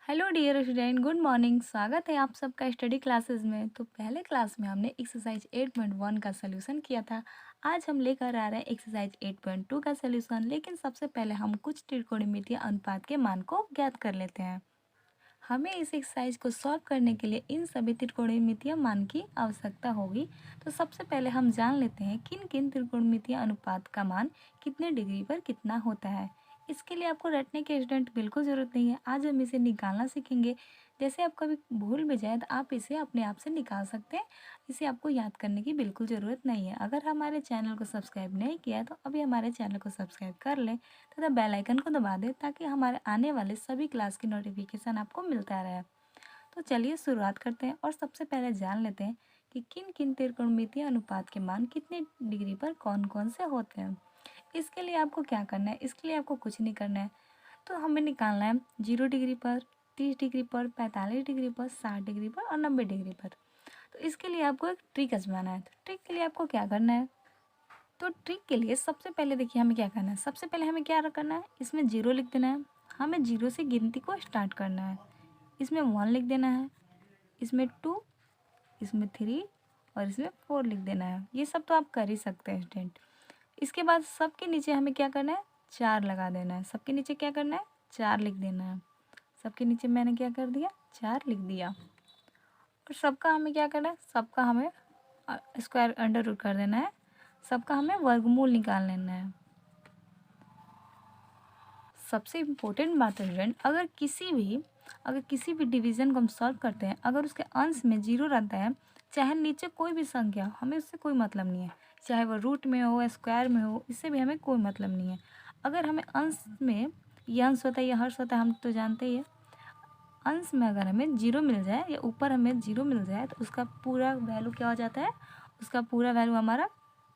Hello dear student, good morning. स्वागत है आप सबका स्टडी क्लासेस में। तो पहले क्लास में हमने एक्सरसाइज 8.1 का सलूशन किया था। आज हम लेकर आ रहे हैं एक्सरसाइज 8.2 का सलूशन। लेकिन सबसे पहले हम कुछ त्रिकोणमितीय अनुपात के मान को ज्ञात कर लेते हैं। हमें इस एक्सरसाइज को सॉल्व करने के लिए इन सभी त्रिकोणमितीय मान की आवश्यकता होगी। तो सबसे पहले हम जान लेते हैं किन किन त्रिकोणमितीय अनुपात का मान कितने डिग्री पर कितना होता है। इसके लिए आपको रटने की स्टूडेंट बिल्कुल ज़रूरत नहीं है। आज हम इसे निकालना सीखेंगे। जैसे आप कभी भूल भी जाए तो आप इसे अपने आप से निकाल सकते हैं। इसे आपको याद करने की बिल्कुल ज़रूरत नहीं है। अगर हमारे चैनल को सब्सक्राइब नहीं किया है तो अभी हमारे चैनल को सब्सक्राइब कर लें तथा बेल आइकन को दबा दें ताकि हमारे आने वाले सभी क्लास की नोटिफिकेशन आपको मिलता रहे। तो चलिए शुरुआत करते हैं और सबसे पहले जान लेते हैं कि किन किन त्रिकोणमितीय अनुपात के मान कितने डिग्री पर कौन कौन से होते हैं। इसके लिए आपको क्या करना है? इसके लिए आपको कुछ नहीं करना है। तो हमें निकालना है 0 डिग्री पर, 30 डिग्री पर, 45 डिग्री पर, 60 डिग्री पर और 90 डिग्री पर। तो इसके लिए आपको एक ट्रिक आजमाना है। तो ट्रिक के लिए आपको क्या करना है? तो ट्रिक के लिए सबसे पहले देखिए हमें क्या करना है। सबसे पहले हमें क्या करना है, इसमें 0 लिख देना है। हमें 0 से गिनती को स्टार्ट करना है। इसमें 1 लिख देना है, इसमें 2, इसमें 3 और इसमें 4 लिख देना है। ये सब तो आप कर ही सकते हैं स्टूडेंट। इसके बाद सबके नीचे हमें क्या करना है, 4 लगा देना है। सबके नीचे क्या करना है, 4 लिख देना है। सबके नीचे मैंने क्या कर दिया, 4 लिख दिया। और सबका हमें क्या करना है, सबका हमें स्क्वायर अंडर रूट कर देना है। सबका हमें वर्गमूल निकाल लेना है। सबसे इम्पोर्टेंट बात है स्टूडेंट, अगर किसी भी डिवीज़न को हम सॉल्व करते हैं, अगर उसके अंश में 0 रहता है, चाहे नीचे कोई भी संख्या हो, हमें उससे कोई मतलब नहीं है। चाहे वो रूट में हो, स्क्वायर में हो, इससे भी हमें कोई मतलब नहीं है। अगर हमें अंश में ये अंश होता है, ये हर्ष होता है, हम तो जानते ही है। अंश में अगर हमें 0 मिल जाए या ऊपर हमें 0 मिल जाए तो उसका पूरा वैल्यू क्या हो जाता है, उसका पूरा वैल्यू हमारा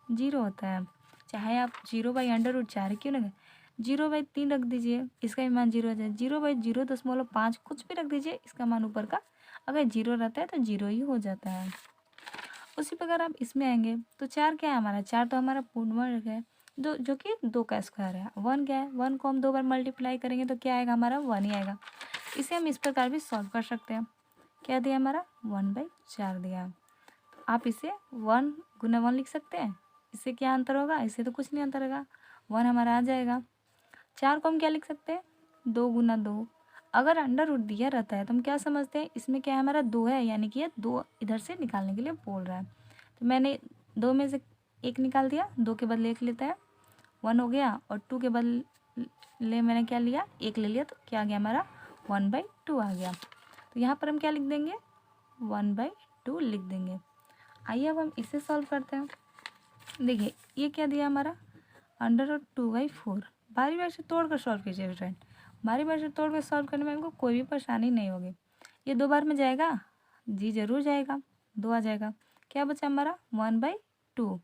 0 होता है। चाहे आप 0/√4 क्यों ना, 0/3 रख दीजिए, इसका भी मान 0 हो जाए। 0/0.5 कुछ भी रख दीजिए, इसका मान ऊपर का अगर 0 रहता है तो 0 ही हो जाता है। उसी प्रकार आप इसमें आएंगे तो 4 क्या है हमारा, 4 तो हमारा पूर्ण वर्ग है, जो कि 2 का स्क्वायर है। 1 क्या है, 1 को हम 2 बार मल्टीप्लाई करेंगे तो क्या आएगा, हमारा 1 ही आएगा। इसे हम इस प्रकार भी सॉल्व कर सकते हैं। क्या दिया हमारा, 1/4 दिया। आप इसे 1 गुना 1 लिख सकते हैं। इससे क्या अंतर होगा, इससे तो कुछ नहीं अंतर होगा, 1 हमारा आ जाएगा। 4 को हम क्या लिख सकते हैं, 2 गुना 2। अगर अंडर रूट दिया रहता है तो हम क्या समझते हैं, इसमें क्या है, हमारा 2 है, यानी कि ये 2 इधर से निकालने के लिए बोल रहा है। तो मैंने 2 में से 1 निकाल दिया, 2 के बदले 1 लेता है, 1 हो गया। और 2 के बदले मैंने क्या लिया, 1 ले लिया, तो क्या आ गया हमारा 1/2 आ गया। तो यहाँ पर हम क्या लिख देंगे, 1/2 लिख देंगे। आइए अब हम इसे सॉल्व करते हैं। देखिए ये क्या दिया हमारा, √2/4। बारी बारी से तोड़ कर सॉल्व कीजिए फ्रेंड। बारी बारी से तोड़ कर सॉल्व करने में हमको कोई भी परेशानी नहीं होगी। ये 2 बार में जाएगा, जी जरूर जाएगा, 2 आ जाएगा। क्या बचा हमारा, 1/2।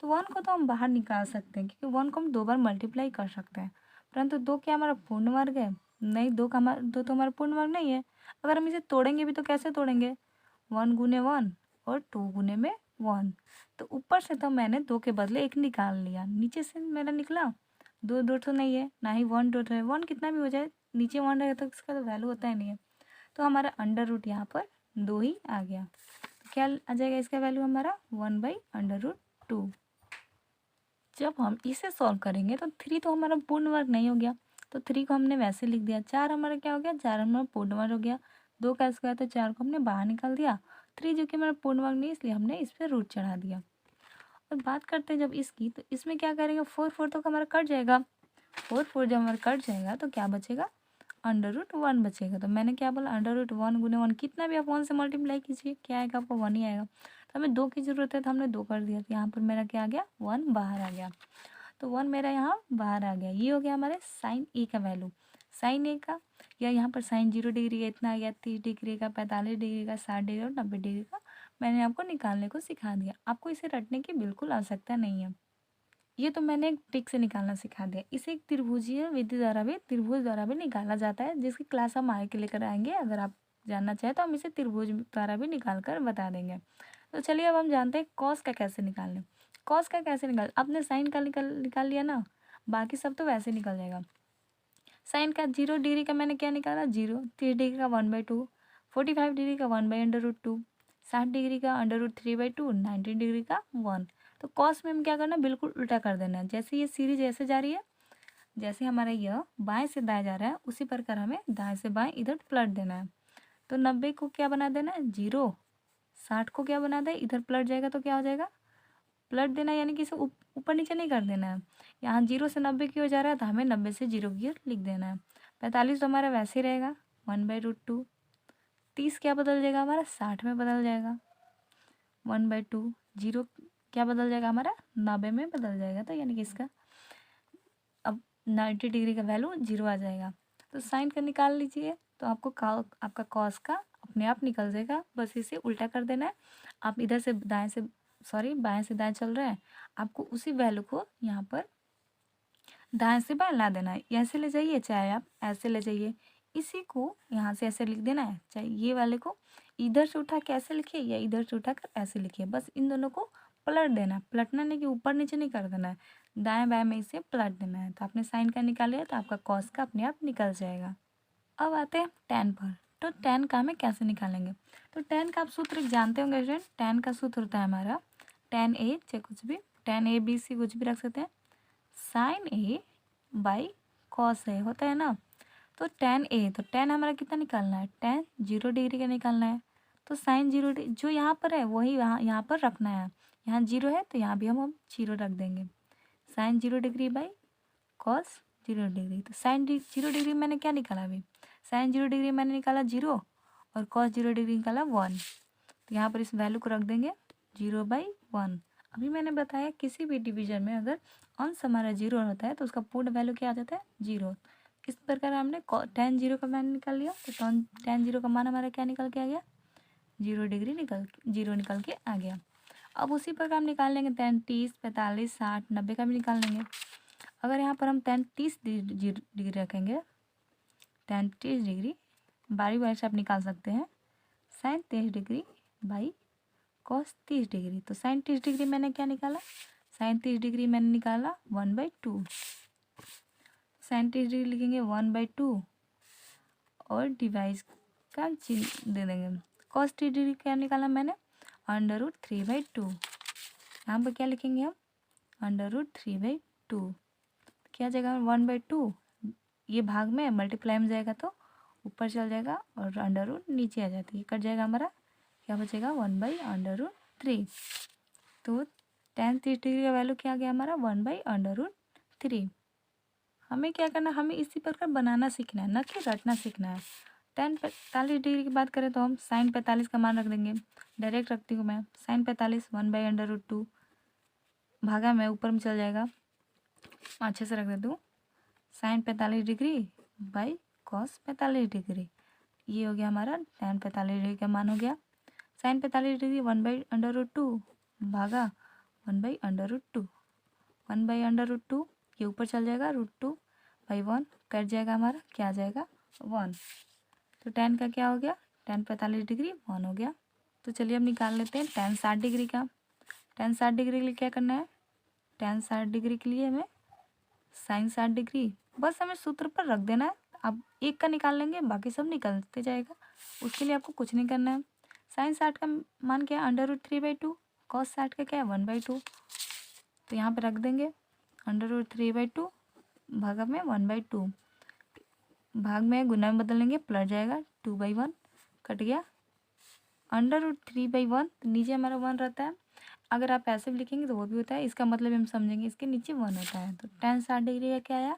तो 1 को तो हम बाहर निकाल सकते हैं क्योंकि 1 को हम 2 बार मल्टीप्लाई कर सकते हैं। परंतु 2 क्या हमारा पूर्ण वर्ग है, नहीं, 2 तो हमारा पूर्ण वर्ग नहीं है। अगर हम इसे तोड़ेंगे भी तो कैसे तोड़ेंगे, 1 गुने 1 और 2 गुने में 1। तो ऊपर से तो मैंने 2 के बदले 1 निकाल लिया, नीचे से मेरा निकला 2, 2 तो नहीं है, ना ही 1 2 है। 1 कितना भी हो जाए, नीचे 1 रहेगा तो इसका तो वैल्यू होता ही नहीं है। तो हमारा अंडर रूट यहाँ पर 2 ही आ गया। तो क्या आ जाएगा इसका वैल्यू हमारा, 1/√2। जब हम इसे सॉल्व करेंगे तो 3 तो हमारा पूर्ण वर्ग नहीं हो गया, तो 3 को हमने वैसे लिख दिया। 4 हमारा क्या हो गया, 4 हमारा पूर्ण वर्ग हो गया। 2 का स्क्वायर, तो 4 को हमने बाहर निकाल दिया। 3 जो कि हमारा पूर्ण वर्ग नहीं, इसलिए हमने इस पर रूट चढ़ा दिया। और बात करते हैं जब इसकी, तो इसमें क्या करेंगे, 4 तो हमारा कट जाएगा। 4 जब हमारा कट जाएगा तो क्या बचेगा, √1 बचेगा। तो मैंने क्या बोला, √1 गुने 1, कितना भी आप 1 से मल्टीप्लाई कीजिए क्या आएगा, आपको 1 ही आएगा। तो हमें 2 की ज़रूरत है तो हमने 2 कर दिया, तो यहाँ पर मेरा क्या आ गया, 1 बाहर आ गया। तो 1 मेरा यहाँ बाहर आ गया। ये हो गया हमारे साइन ए का वैल्यू। साइन ए का, या यहाँ पर साइन 0 डिग्री का इतना आ गया, 30 डिग्री का, 45 डिग्री का, 60 डिग्री और 90 डिग्री का मैंने आपको निकालने को सिखा दिया। आपको इसे रटने की बिल्कुल आवश्यकता नहीं है। ये तो मैंने एक ट्रिक से निकालना सिखा दिया। इसे एक त्रिभुजीय विधि द्वारा भी, त्रिभुज द्वारा भी निकाला जाता है, जिसकी क्लास हम आगे के लेकर आएंगे। अगर आप जानना चाहें तो हम इसे त्रिभुज द्वारा भी निकाल कर बता देंगे। तो चलिए अब हम जानते हैं कॉस का कैसे निकालना। कॉस का कैसे निकाल, आपने साइन का निकाल लिया ना, बाकी सब तो वैसे निकल जाएगा। साइन का 0 डिग्री का मैंने क्या निकाला 0, 30 डिग्री का 1/2, 45 डिग्री का 1/√2, 60 डिग्री का √3/2, 90 डिग्री का 1। तो कॉस में हम क्या करना है, बिल्कुल उल्टा कर देना है। जैसे ये सीरीज ऐसे जा रही है, जैसे हमारा यह बाएं से दाएं जा रहा है, उसी प्रकार हमें दाएं से बाएं इधर पलट देना है। तो 90 को क्या बना देना है 0, 60 को क्या बना दे, इधर पलट जाएगा तो क्या हो जाएगा, पलट देना यानी कि इसे ऊपर नीचे नहीं कर देना है। यहाँ 0 से 90 की ओर जा रहा है तो हमें 90 से 0 की ओर लिख देना है। 45 तो हमारा वैसे ही रहेगा 1/√2। 30 क्या बदल जाएगा हमारा 60 में बदल जाएगा 1/2। 0 क्या बदल जाएगा हमारा 90 में बदल जाएगा। तो यानी कि इसका अब 90 डिग्री का वैल्यू 0 आ जाएगा। तो साइन का निकाल लीजिए तो आपका कॉस का अपने आप निकल जाएगा। बस इसे उल्टा कर देना है। आप इधर से दाएं से बाएं से दाएं चल रहे हैं, आपको उसी वैल्यू को यहाँ पर दाएं से बाएं ला देना है। ऐसे ले जाइए चाहे आप ऐसे ले जाइए, इसी को यहाँ से ऐसे लिख देना है। चाहे ये वाले को इधर से उठा के ऐसे लिखिए या इधर से उठा कर ऐसे लिखिए, बस इन दोनों को पलट देना है। पलटना नहीं कि ऊपर नीचे नहीं कर देना है, दाएं बाएं में इसे पलट देना है। तो आपने साइन का निकाल लिया तो आपका कॉस का अपने आप निकल जाएगा। अब आते हैं tan पर। तो tan का हमें कैसे निकालेंगे, तो tan का आप सूत्र जानते होंगे स्टूडेंट। tan का सूत्र होता है हमारा tan a, चाहे कुछ भी tan a b c कुछ भी रख सकते हैं, sine a by cos a होता है ना। तो tan a, तो tan हमारा कितना निकालना है, tan 0 डिग्री का निकालना है। तो साइन 0 जो यहाँ पर है वही यहाँ पर रखना है। यहाँ 0 है तो यहाँ भी हम 0 रख देंगे। Sine 0 degree by cos 0 degree. तो साइन 0 डिग्री मैंने क्या निकाला अभी, साइन 0 डिग्री मैंने निकाला 0 और कॉस 0 डिग्री निकाला 1। तो यहाँ पर इस वैल्यू को रख देंगे 0/1। अभी मैंने बताया किसी भी डिवीजन में अगर अंश हमारा 0 होता है तो उसका पूर्ण वैल्यू क्या आ जाता है 0। इस प्रकार हमने tan 0 का मान निकाल लिया। तो tan 0 का मान हमारा क्या निकल के आ गया 0 डिग्री निकल के आ गया। अब उसी प्रकार हम निकाल लेंगे tan 30, 45, 60, 90 का भी निकाल लेंगे। अगर यहाँ पर हम tan 30 डिग्री रखेंगे, tan 30 डिग्री बारी बारी से आप निकाल सकते हैं, sine 30 degree by cos 30 degree. तो साइन 30 डिग्री मैंने क्या निकाला, साइन 30 डिग्री मैंने निकाला 1/2। साइन 30 डिग्री लिखेंगे 1/2 और डिवाइस का चिन्ह दे देंगे। कॉस 30 डिग्री क्या निकाला मैंने √3/2। यहाँ पर क्या लिखेंगे हम √3/2। क्या जाएगा 1/2, ये भाग में मल्टीप्लाई में जाएगा तो ऊपर चल जाएगा और √ नीचे आ जाती है, कट जाएगा हमारा, क्या बचेगा 1/√3। तो tan 30 डिग्री का वैल्यू क्या आ गया हमारा 1/√3। हमें क्या करना है, हमें इसी प्रकार बनाना सीखना है, न कि रटना सीखना है। tan 45 डिग्री की बात करें तो हम साइन 45 का मान रख देंगे। डायरेक्ट रखती हूँ मैं, साइन 45 1/√2 भागा में ऊपर में चल जाएगा, अच्छे से रख देती हूँ, sine 45 degree by cos 45 degree. ये हो गया हमारा tan 45 डिग्री का मान हो गया। साइन 45 डिग्री 1/√2 भागा 1/√2, 1/√2 ये ऊपर चल जाएगा √2/1 कट जाएगा हमारा, क्या आ जाएगा 1। तो tan का क्या हो गया, tan 45 डिग्री 1 हो गया। तो चलिए अब निकाल लेते हैं tan 60 डिग्री का। tan 60 डिग्री के लिए क्या करना है, tan 60 डिग्री के लिए हमें साइन 60 डिग्री बस हमें सूत्र पर रख देना है। अब एक का निकाल लेंगे, बाकी सब निकलते जाएगा, उसके लिए आपको कुछ नहीं करना है। साइन 60 का मान क्या है √3/2, कॉस 60 का क्या है 1/2। तो यहाँ पे रख देंगे √3/2 भाग में 1/2, भाग में गुना में बदल लेंगे, पलट जाएगा 2/1 कट गया। √3/1 तो नीचे हमारा 1 रहता है। अगर आप ऐसे भी लिखेंगे तो वो भी होता है, इसका मतलब हम समझेंगे, इसके नीचे 1 होता है। तो tan 60 डिग्री का क्या आया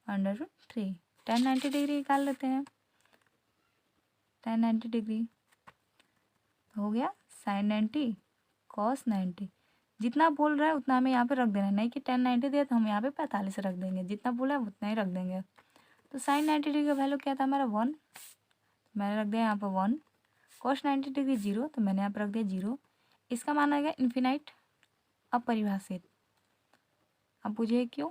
√3। tan 90 डिग्री निकाल लेते हैं। tan 90 डिग्री हो गया साइन 90 कॉस 90। जितना बोल रहा है उतना हमें यहाँ पे रख देना है, नहीं कि tan 90 दिया तो हम यहाँ पे 45 रख देंगे, जितना बोला है उतना ही रख देंगे। तो साइन 90 डिग्री का वैल्यू क्या था हमारा 1, मैंने रख दिया यहाँ पर 1। कॉस 90 डिग्री 0 तो मैंने यहाँ पर रख दिया 0। इसका मान आ गया इन्फिनाइट, अपरिभाषित। अब पूछिए क्यों,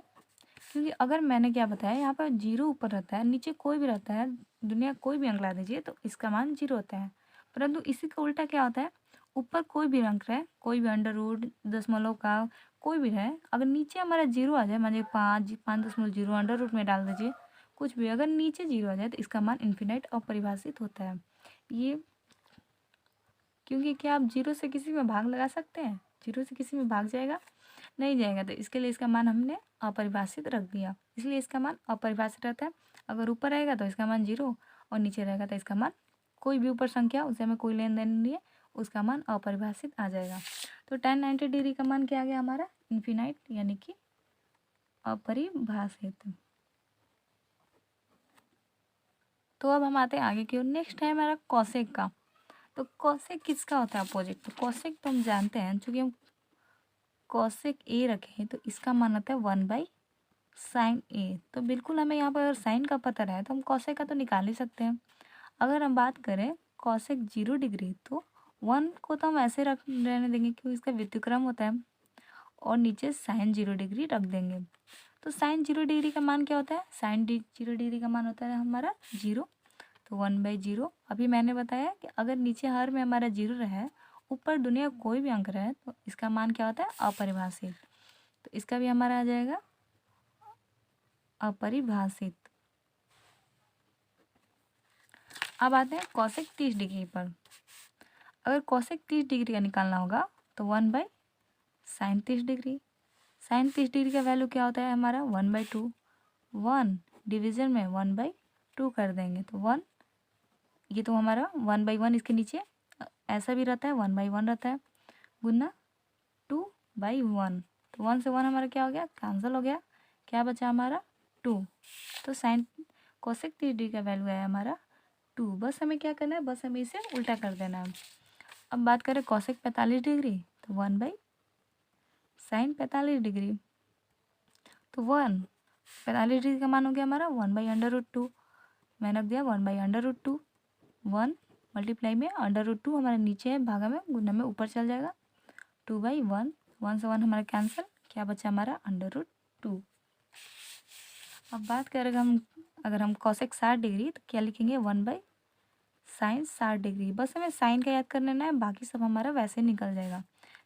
क्योंकि अगर मैंने क्या बताया यहाँ पर 0 ऊपर रहता है, नीचे कोई भी रहता है, दुनिया कोई भी अंक ला दीजिए तो इसका मान 0 होता है। परंतु इसी का उल्टा क्या होता है, ऊपर कोई भी अंक रहे, कोई भी √ दशमलव का कोई भी रहे, अगर नीचे हमारा 0 आ जाए, मान लीजिए 5.0 √ में डाल दीजिए, कुछ भी अगर नीचे 0 आ जाए तो इसका मान इन्फिनाइट अपरिभाषित होता है। ये क्योंकि क्या आप 0 से किसी में भाग लगा सकते हैं? 0 से किसी में भाग जाएगा? नहीं जाएगा, तो इसके लिए इसका मान हमने अपरिभाषित रख दिया, इसलिए इसका मान अपरिभाषित रहता है। अगर ऊपर रहेगा तो इसका मान 0 और नीचे रहेगा तो इसका मान कोई भी ऊपर संख्या उससे हमें कोई लेन देन नहीं है, उसका मान अपरिभाषित आ जाएगा। तो tan 90 डिग्री का मान क्या आ गया हमारा? इन्फिनाइट यानी कि अपरिभाषित। तो अब हम आते हैं आगे की ओर। नेक्स्ट है हमारा कॉसेक का। तो कॉसेक किसका होता है? अपोजिट। तो कॉसेक तो हम जानते हैं, चूंकि हम कॉसेक ए रखें तो इसका मान होता है 1/sin A। तो बिल्कुल हमें यहाँ पर अगर साइन का पता रहे तो हम कॉसेक का तो निकाल ही सकते हैं। अगर हम बात करें कॉसेक 0 डिग्री, तो 1 को तो हम ऐसे रख रहने देंगे क्योंकि इसका व्युत्क्रम होता है, और नीचे साइन 0 डिग्री रख देंगे। तो साइन 0 डिग्री का मान क्या होता है? साइन 0 डिग्री का मान होता है हमारा 0। तो 1/0। अभी मैंने बताया कि अगर नीचे हर में हमारा 0 रहे, ऊपर दुनिया कोई भी अंक रहे, तो इसका मान क्या होता है? अपरिभाषित। तो इसका भी हमारा आ जाएगा अपरिभाषित। अब आते हैं कॉसेक 30 डिग्री पर। अगर कॉसेक 30 डिग्री का निकालना होगा तो 1/sin 30 डिग्री। साइन 30 डिग्री का वैल्यू क्या होता है हमारा? 1/2। 1 डिवीजन में 1/2 कर देंगे तो 1, ये तो हमारा 1/1 इसके नीचे ऐसा भी रहता है, 1/1 रहता है, गुना 2/1। तो 1 से 1 हमारा क्या हो गया? कैंसिल हो गया। क्या बचा हमारा? 2। तो साइन कोसेक 30 डिग्री का वैल्यू है हमारा 2। बस हमें क्या करना है? बस हमें इसे उल्टा कर देना है। अब बात करें कॉसेक 45 डिग्री, तो 1/sin 45 डिग्री। तो 45 डिग्री का मान हो गया हमारा 1/√2। मैंने रख दिया 1/√2। 1 मल्टीप्लाई में √2 हमारे नीचे है, भागा में गुना में ऊपर चल जाएगा। 2/1, 1 से 1 हमारा कैंसिल, क्या बचा हमारा? √2। अब बात करें अगर हम कॉसेक 60 डिग्री, तो क्या लिखेंगे? 1/sin 60 degree. बस हमें साइन का याद कर लेना है, बाकी सब हमारा वैसे निकल जाएगा।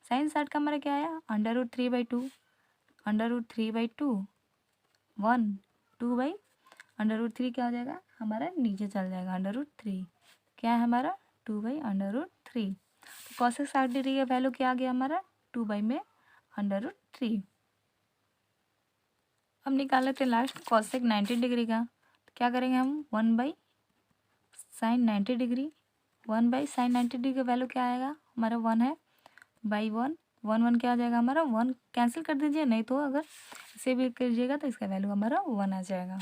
साइन 60 का हमारा क्या आया? √3/2। √3/2 1 2/√3 क्या हो जाएगा हमारा? नीचे चल जाएगा √3। क्या है हमारा? 2/√3। तो कॉसेक 60 डिग्री का वैल्यू क्या आ गया हमारा? 2/√3। अब निकाल लेते हैं लास्ट कॉसेक 90 डिग्री का। तो क्या करेंगे हम? 1/sin 90 degree. 1/sin 90 डिग्री का वैल्यू क्या आएगा हमारा? 1 है, बाई 1। 1 क्या आ जाएगा हमारा? 1 कैंसिल कर दीजिए, नहीं तो अगर इसे भी कीजिएगा तो इसका वैल्यू हमारा 1 आ जाएगा।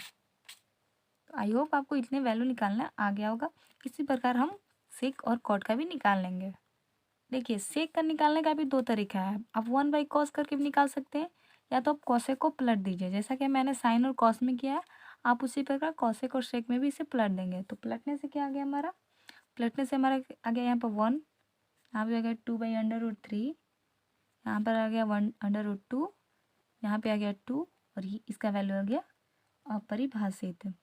तो आई होप आपको इतने वैल्यू निकालना आ गया होगा। इसी प्रकार हम सेक और कॉट का भी निकाल लेंगे। देखिए सेक का निकालने का भी 2 तरीका है। आप 1/cos करके भी निकाल सकते हैं, या तो आप कॉसेक को पलट दीजिए, जैसा कि मैंने साइन और कॉस में किया है, आप उसी प्रकार कॉसेक और सेक में भी इसे पलट देंगे। तो पलटने से क्या आ गया हमारा? पलटने से हमारा आ गया यहाँ पर 1, यहाँ पे आ गया 2/√3, यहाँ पर आ गया 1/√2, यहाँ पे आ गया 2, और ये इसका वैल्यू आ गया अपरिभाषित।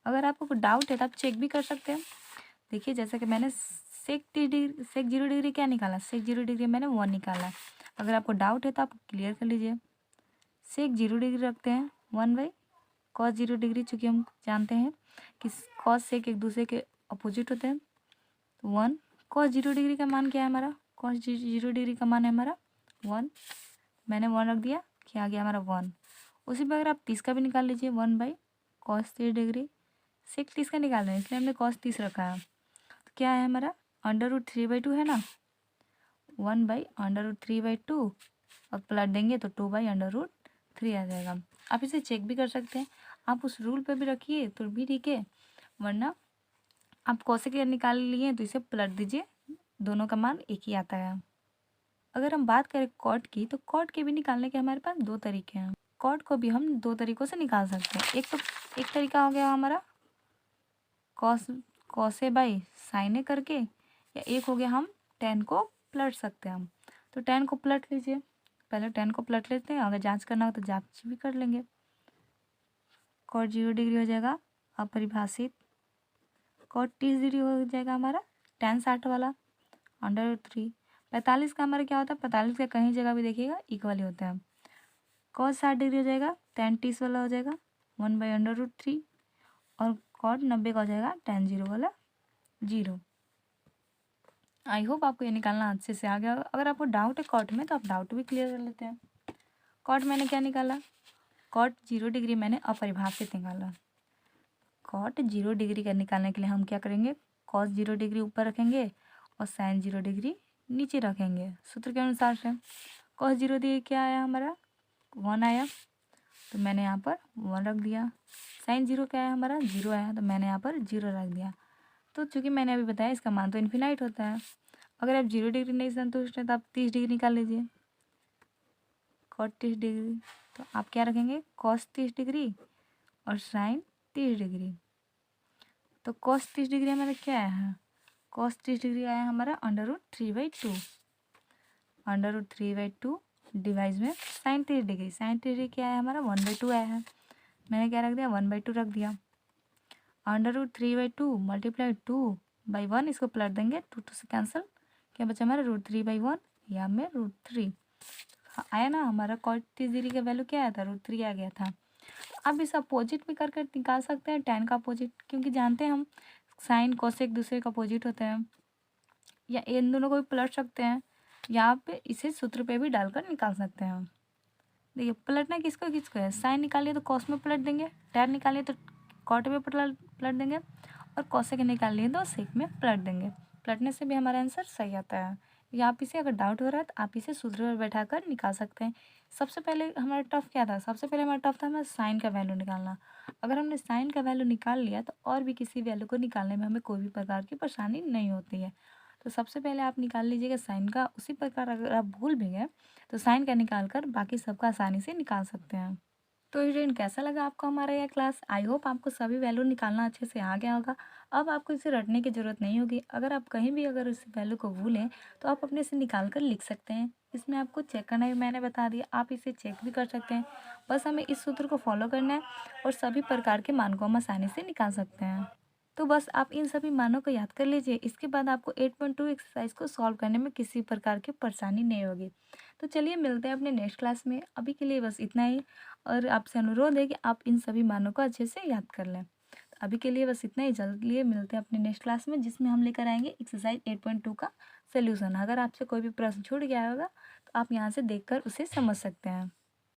अगर आपको कोई डाउट है तो आप चेक भी कर सकते हैं। देखिए जैसा कि मैंने सेक 0 डिग्री क्या निकाला? सेक 0 डिग्री मैंने 1 निकाला। अगर आपको डाउट है तो आप क्लियर कर लीजिए। सेक 0 डिग्री रखते हैं 1/cos 0 डिग्री, चूँकि हम जानते हैं कि कॉस सेक एक दूसरे के अपोजिट होते हैं। तो 1 cos 0 डिग्री का मान क्या है हमारा? cos 0 डिग्री का मान है हमारा 1। मैंने 1 रख दिया, क्या आ गया हमारा 1। उसी पर अगर आप 30 का भी निकाल लीजिए, 1/cos 30 डिग्री। सेक 30 का निकाल रहे हैं इसलिए हमने cos 30 रखा है। तो क्या है हमारा? √3/2 है ना, 1/√3/2, और पलट देंगे तो 2/√3 आ जाएगा। आप इसे चेक भी कर सकते हैं, आप उस रूल पे भी रखिए तो भी ठीक है, वरना आप कॉसेक निकाल लिए तो इसे पलट दीजिए, दोनों का मान एक ही आता है। अगर हम बात करें कॉट की, तो कॉट के भी निकालने के हमारे पास 2 तरीके हैं। कॉट को भी हम 2 तरीक़ों से निकाल सकते हैं। एक तरीका हो गया हमारा कॉसे बाई साइने करके, या एक हो गया हम tan को पलट सकते हैं हम। तो tan को पलट लीजिए, पहले tan को पलट लेते हैं, अगर जांच करना हो तो जांच भी कर लेंगे। cot 0 डिग्री हो जाएगा अपरिभाषित। cot 30 डिग्री हो जाएगा हमारा tan 60 वाला √3। 45 का हमारा क्या होता है? 45 का कहीं जगह भी देखिएगा इक्वल ही होता है। कॉस 60 डिग्री हो जाएगा tan 30 वाला हो जाएगा 1/√3 और कॉट 90 का हो जाएगा tan 0 वाला 0। आई होप आपको ये निकालना अच्छे से आ गया होगा। अगर आपको डाउट है कॉट में तो आप डाउट भी क्लियर कर लेते हैं। कॉट मैंने क्या निकाला, कॉट 0 डिग्री मैंने अपरिभाषित निकाला। कॉट 0 डिग्री का निकालने के लिए हम क्या करेंगे, कॉस 0 डिग्री ऊपर रखेंगे और साइन 0 डिग्री नीचे रखेंगे सूत्र के अनुसार से। कॉस 0 डिग्री क्या आया हमारा 1 आया, तो मैंने यहाँ पर 1 रख दिया। साइन 0 क्या आया हमारा 0 आया, तो मैंने यहाँ पर 0 रख दिया। तो चूँकि मैंने अभी बताया इसका मान तो इन्फिनाइट होता है। अगर आप 0 डिग्री नहीं संतुष्ट हैं तो आप 30 डिग्री निकाल लीजिए, कॉट 30 डिग्री। तो आप क्या रखेंगे कॉस 30 डिग्री और साइन 30 डिग्री। तो कॉस 30 डिग्री हमारा क्या आया है, कॉस 30 डिग्री आया हमारा √3/2, √3/2 डिवाइस में साइन 30 डिग्री। साइन 30 डिग्री क्या आया हमारा 1/2 आया है, मैंने क्या रख दिया 1/2 रख दिया। √3/2 मल्टीप्लाई 2/1, इसको पलट देंगे 2 से कैंसिल, क्या बचा हमारा √3/1 या में √3 आया ना। हमारा कॉट 30 डिग्री का वैल्यू क्या आया था √3 आ गया था। अब इस अपोजिट भी करके निकाल सकते हैं tan का अपोजिट, क्योंकि जानते हैं हम साइन कोस एक दूसरे का अपोजिट होते हैं, या इन दोनों को भी पलट सकते हैं, यहाँ पे इसे सूत्र पे भी डालकर निकाल सकते हैं हम। देखिए पलटना किसको किसको है, साइन निकालिए तो कॉस में पलट देंगे, tan निकालिए तो कॉट में पलट देंगे, और कॉसेक निकाल लिए तो सेक में पलट देंगे। पलटने से भी हमारा आंसर सही आता है। या आप इसे अगर डाउट हो रहा है तो आप इसे सूत्र पर बैठाकर निकाल सकते हैं। सबसे पहले हमारा टफ क्या था, सबसे पहले हमारा टफ था हमारा साइन का वैल्यू निकालना। अगर हमने साइन का वैल्यू निकाल लिया तो और भी किसी वैल्यू को निकालने में हमें कोई भी प्रकार की परेशानी नहीं होती है। तो सबसे पहले आप निकाल लीजिएगा साइन का, उसी प्रकार अगर आप भूल भी गए तो साइन का निकाल कर बाकी सबका आसानी से निकाल सकते हैं। तो स्टूडेंट कैसा लगा आपको हमारा यह क्लास, आई होप आपको सभी वैल्यू निकालना अच्छे से आ गया होगा। अब आपको इसे रटने की ज़रूरत नहीं होगी। अगर आप कहीं भी अगर उस वैल्यू को भूलें तो आप अपने से निकाल कर लिख सकते हैं। इसमें आपको चेक करना भी मैंने बता दिया, आप इसे चेक भी कर सकते हैं। बस हमें इस सूत्र को फॉलो करना है और सभी प्रकार के मान को हम आसानी से निकाल सकते हैं। तो बस आप इन सभी मानों को याद कर लीजिए, इसके बाद आपको 8.2 एक्सरसाइज को सॉल्व करने में किसी प्रकार की परेशानी नहीं होगी। तो चलिए मिलते हैं अपने नेक्स्ट क्लास में, अभी के लिए बस इतना ही। और आपसे अनुरोध है कि आप इन सभी मानों को अच्छे से याद कर लें। तो अभी के लिए बस इतना ही, जल्दी मिलते हैं अपने नेक्स्ट क्लास में जिसमें हम लेकर आएंगे एक्सरसाइज 8.2 का सोल्यूशन। अगर आपसे कोई भी प्रश्न छूट गया होगा तो आप यहाँ से देखकर उसे समझ सकते हैं।